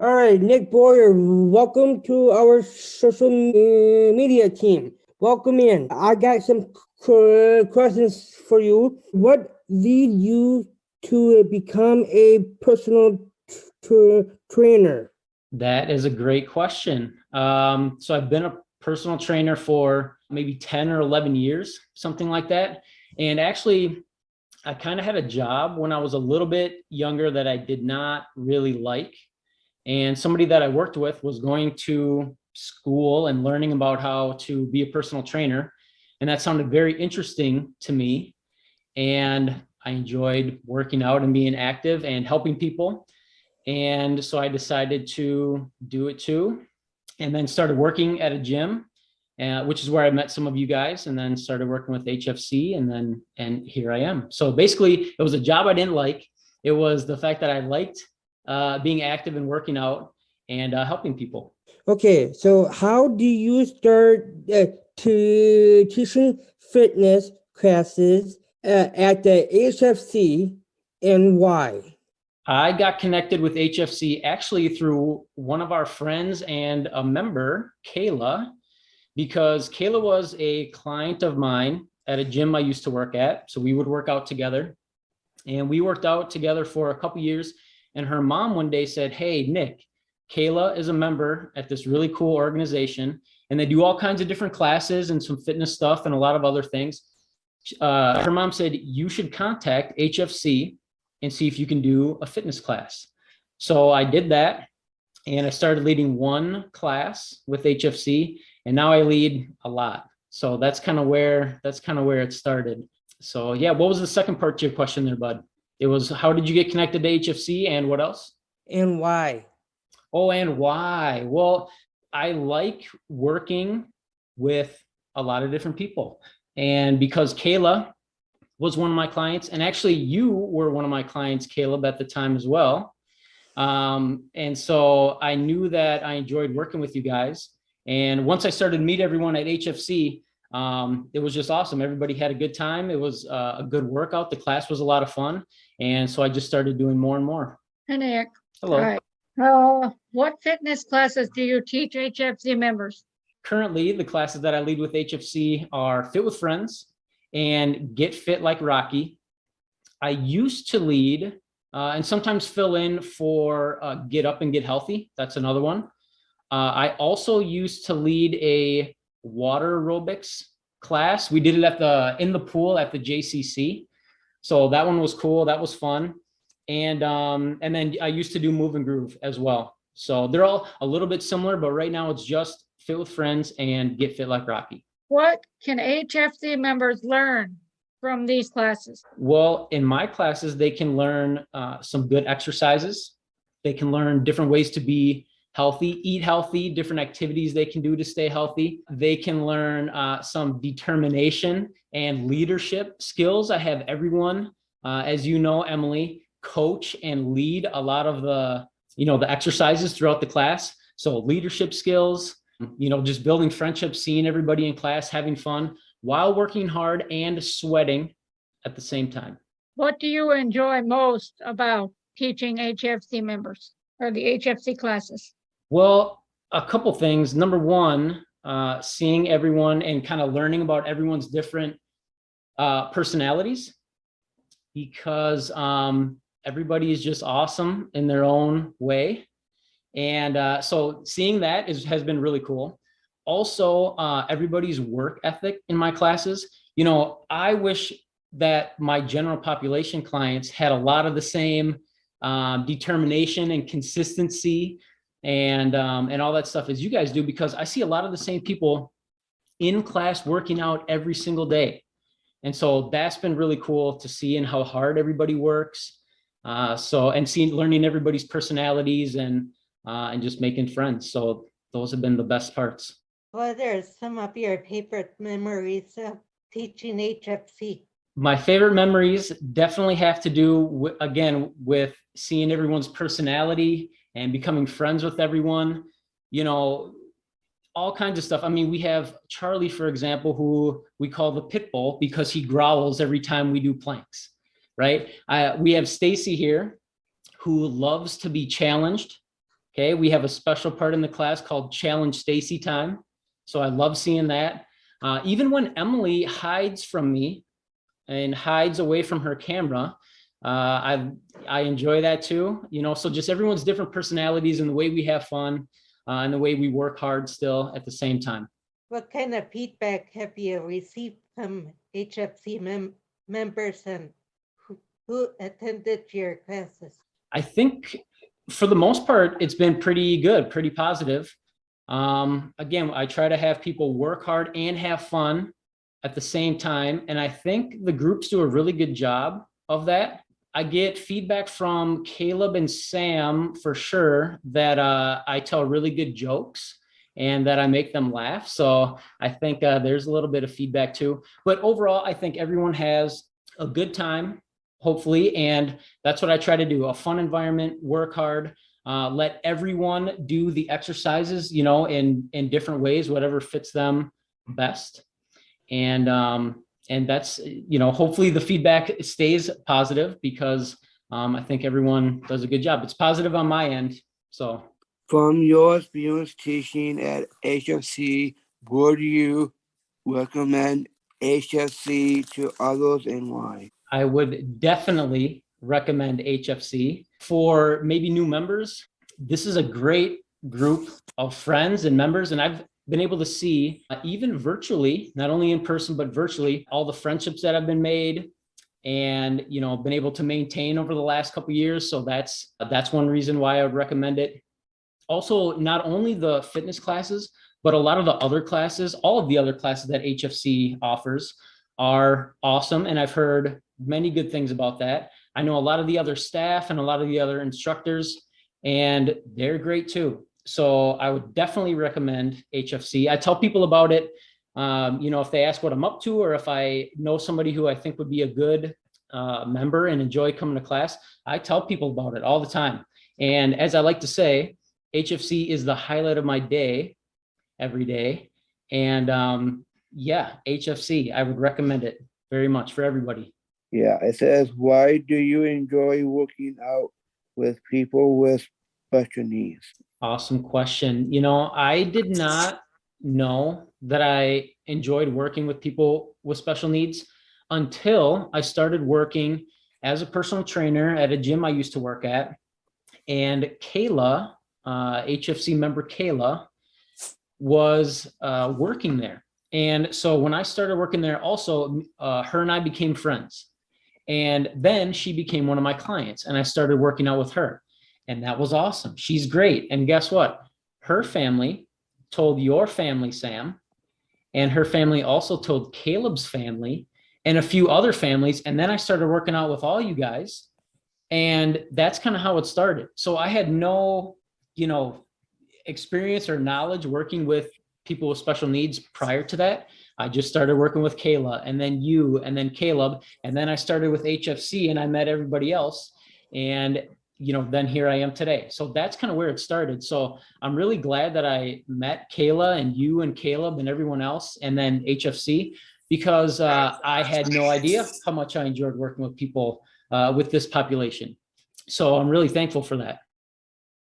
All right, Nick Boyer, welcome to our social media team. Welcome in. I got some questions for you. What led you to become a personal trainer? That is a great question. So I've been a personal trainer for maybe 10 or 11 years, something like that. And actually, I kind of had a job when I was a little bit younger that I did not really like. And somebody that I worked with was going to school and learning about how to be a personal trainer. And that sounded very interesting to me. And I enjoyed working out and being active and helping people. And so I decided to do it too. And then started working at a gym, which is where I met some of you guys, and then started working with HFC. And here I am. So basically, it was a job I didn't like. It was the fact that I liked being active and working out and helping people. Okay, so how do you start teaching fitness classes at the HFC and why? I got connected with HFC actually through one of our friends and a member, Kayla, because Kayla was a client of mine at a gym I used to work at. So we would work out together, and we worked out together for a couple years. And her mom one day said, "Hey, Nick, Kayla is a member at this really cool organization, and they do all kinds of different classes and some fitness stuff and a lot of other things." Her mom said, "You should contact HFC and see if you can do a fitness class." So I did that, and I started leading one class with HFC, and now I lead a lot. So that's kind of where it started. So yeah, what was the second part to your question there, bud? It was, how did you get connected to HFC and what else? And why? Oh, and why? Well, I like working with a lot of different people. And because Kayla was one of my clients, and actually you were one of my clients, Caleb, at the time as well. And so I knew that I enjoyed working with you guys. And once I started to meet everyone at HFC, it was just awesome. Everybody had a good time. It was a good workout. The class was a lot of fun. And so I just started doing more and more. Hi, Nick. Hello. All right. What fitness classes do you teach HFC members? Currently, the classes that I lead with HFC are Fit with Friends and Get Fit Like Rocky. I used to lead and sometimes fill in for Get Up and Get Healthy. That's another one. I also used to lead a water aerobics class. We did it in the pool at the JCC. So that one was cool. That was fun. And then I used to do Move and Groove as well. So they're all a little bit similar, but right now it's just Fit with Friends and Get Fit Like Rocky. What can HFC members learn from these classes? Well, in my classes, they can learn some good exercises. They can learn different ways to be healthy, eat healthy, different activities they can do to stay healthy. They can learn some determination and leadership skills. I have everyone, as you know, Emily, coach and lead a lot of the exercises throughout the class. So leadership skills, just building friendships, seeing everybody in class, having fun while working hard and sweating at the same time. What do you enjoy most about teaching HFC members or the HFC classes? Well, a couple things. Number one, seeing everyone and kind of learning about everyone's different personalities, because everybody is just awesome in their own way. And so seeing that has been really cool. Also, everybody's work ethic in my classes. I wish that my general population clients had a lot of the same determination and consistency and all that stuff as you guys do, because I see a lot of the same people in class working out every single day. And so that's been really cool to see, and how hard everybody works. Learning everybody's personalities and just making friends. So those have been the best parts. What are some of your favorite memories of teaching HFC? My favorite memories definitely have to do with seeing everyone's personality and becoming friends with everyone, all kinds of stuff. I mean, we have Charlie, for example, who we call the pit bull because he growls every time we do planks, right? We have Stacy here, who loves to be challenged Okay, we have a special part in the class called Challenge Stacy Time. So I love seeing that. Even when Emily hides from me and hides away from her camera, I enjoy that too. You know, so just everyone's different personalities and the way we have fun and the way we work hard still at the same time. What kind of feedback have you received from HFC members and who attended your classes? I think for the most part, it's been pretty good, pretty positive. Again, I try to have people work hard and have fun at the same time. And I think the groups do a really good job of that. I get feedback from Caleb and Sam for sure that I tell really good jokes and that I make them laugh. So I think there's a little bit of feedback too. But overall, I think everyone has a good time, hopefully. And that's what I try to do, a fun environment, work hard, let everyone do the exercises, you know, in different ways, whatever fits them best. And that's, you know, hopefully the feedback stays positive because I think everyone does a good job. It's positive on my end. So from your experience teaching at HFC, would you recommend HFC to others and why? I would definitely recommend HFC for maybe new members. This is a great group of friends and members, and I've been able to see even virtually, not only in person, but virtually, all the friendships that have been made and, you know, been able to maintain over the last couple of years. So that's one reason why I would recommend it. Also, not only the fitness classes, but a lot of the other classes, all of the other classes that HFC offers are awesome. And I've heard many good things about that. I know a lot of the other staff and a lot of the other instructors, and they're great too. So I would definitely recommend HFC. I tell people about it, you know, if they ask what I'm up to, or if I know somebody who I think would be a good member and enjoy coming to class, I tell people about it all the time. And as I like to say, HFC is the highlight of my day every day. And yeah, HFC, I would recommend it very much for everybody. Yeah, it says, why do you enjoy working out with people with special needs? Awesome question. You know, I did not know that I enjoyed working with people with special needs until I started working as a personal trainer at a gym I used to work at. And Kayla, HFC member Kayla, was working there. And so when I started working there also, her and I became friends. And then she became one of my clients and I started working out with her. And that was awesome. She's great. And guess what? Her family told your family, Sam, and her family also told Caleb's family and a few other families. And then I started working out with all you guys. And that's kind of how it started. So I had no, you know, experience or knowledge working with people with special needs prior to that. I just started working with Kayla and then you and then Caleb. And then I started with HFC and I met everybody else. And, you know, then here I am today. So that's kind of where it started. So I'm really glad that I met Kayla and you and Caleb and everyone else and then HFC because I had no idea how much I enjoyed working with people with this population. So I'm really thankful for that.